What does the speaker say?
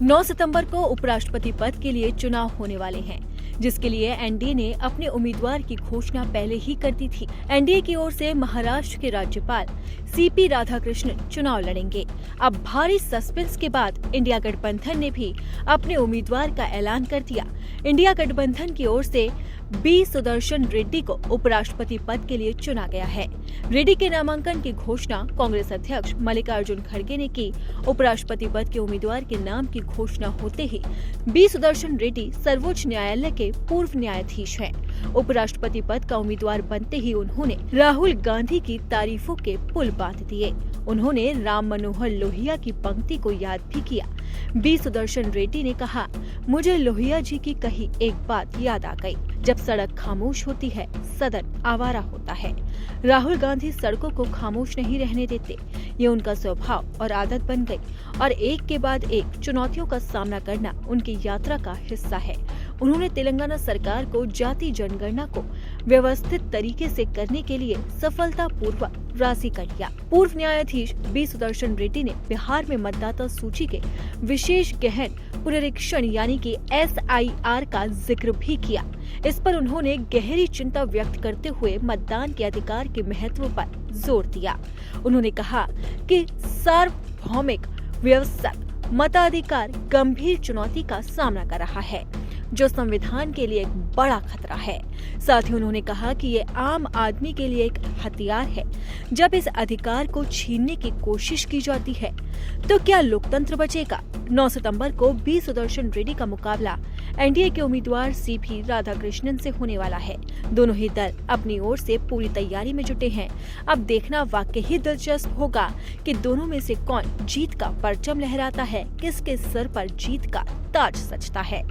9 सितंबर को उपराष्ट्रपति पद के लिए चुनाव होने वाले हैं, जिसके लिए एनडीए ने अपने उम्मीदवार की घोषणा पहले ही कर दी थी। एनडीए की ओर से महाराष्ट्र के राज्यपाल सीपी राधाकृष्णन चुनाव लड़ेंगे। अब भारी सस्पेंस के बाद इंडिया गठबंधन ने भी अपने उम्मीदवार का ऐलान कर दिया। इंडिया गठबंधन की ओर से बी सुदर्शन रेड्डी को उपराष्ट्रपति पद के लिए चुना गया है। रेड्डी के नामांकन की घोषणा कांग्रेस अध्यक्ष मल्लिकार्जुन खड़गे ने की। उपराष्ट्रपति पद के उम्मीदवार के नाम की घोषणा होते ही बी सुदर्शन रेड्डी सर्वोच्च न्यायालय के पूर्व न्यायाधीश हैं। उपराष्ट्रपति पद का उम्मीदवार बनते ही उन्होंने राहुल गांधी की तारीफों के पुल बांध दिए। उन्होंने राम मनोहर लोहिया की पंक्ति को याद भी किया। बी सुदर्शन रेड्डी ने कहा, मुझे लोहिया जी की कही एक बात याद आ गई, जब सड़क खामोश होती है सदन आवारा होता है। राहुल गांधी सड़कों को खामोश नहीं रहने देते, ये उनका स्वभाव और आदत बन गई और एक के बाद एक चुनौतियों का सामना करना उनकी यात्रा का हिस्सा है। उन्होंने तेलंगाना सरकार को जाति जनगणना को व्यवस्थित तरीके से करने के लिए सफलतापूर्वक राजी कर लिया। पूर्व न्यायाधीश बी सुदर्शन रेड्डी ने बिहार में मतदाता सूची के विशेष गहन पुनरीक्षण यानी कि SIR का जिक्र भी किया। इस पर उन्होंने गहरी चिंता व्यक्त करते हुए मतदान के अधिकार के महत्व पर जोर दिया। उन्होंने कहा कि सार्वभौमिक व्यवस्था मताधिकार गंभीर चुनौती का सामना कर रहा है, जो संविधान के लिए एक बड़ा खतरा है। साथ ही उन्होंने कहा कि ये आम आदमी के लिए एक हथियार है। जब इस अधिकार को छीनने की कोशिश की जाती है तो क्या लोकतंत्र बचेगा? 9 सितंबर को बी सुदर्शन रेड्डी का मुकाबला एनडीए के उम्मीदवार सीपी राधाकृष्णन से होने वाला है। दोनों ही दल अपनी ओर से पूरी तैयारी में जुटे हैं। अब देखना वाकई ही दिलचस्प होगा कि दोनों में से कौन जीत का परचम लहराता है, किसके सर पर जीत का ताज सजता है।